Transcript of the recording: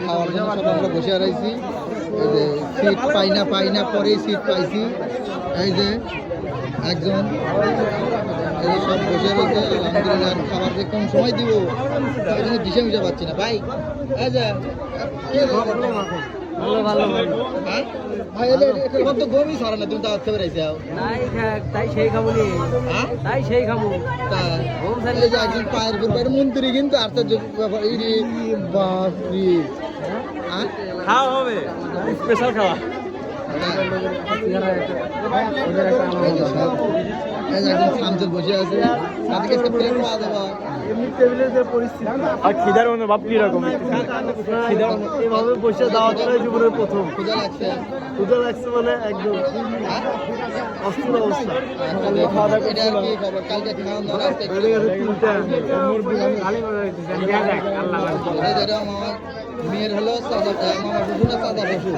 খাওয়ার জন্য সব আমরা বসে রয়েছি। এই যে সিট পাই না পরেই সিট পাইছি। এই যে একজন এই যে সব বসে রয়েছে। আলহামদুলিল্লাহ খাবার যে কোন সময় দিব তাই জন্য দিশে মিশে পাচ্ছি না ভাই। এই যে ভালো ভালো হ্যাঁ ভাই এখন তো গমই সারা না, তুমি তো আসতে পেরেছি। তাই সেই খাবো নি, তাই সেই খাবো। এই যে একজন পায়ের উপর পায়ের মন্ত্রী কিন্তু আশ্চর্য ব্যাপার। এই রে বাপরে খাওয়া হবে স্পেশাল খাওয়া। একজন সামচল বসে আছে, তাদেরকে একটা প্লেট পাওয়া যাবে। আর খিদার মনে ভাব কিরকম, এভাবে বসে দাওয়া করে জীবনের প্রথম ক্ষুধা লাগছে। ক্ষুদা লাগছে মানে একদম অস্থির অবস্থা। এটা আর কি খবর? কালকে খাওয়া দাওয়া আজকে যেটা আমার মেয়ের হলো চাচা, আমার শ্বশুর চাচা শ্বশুর।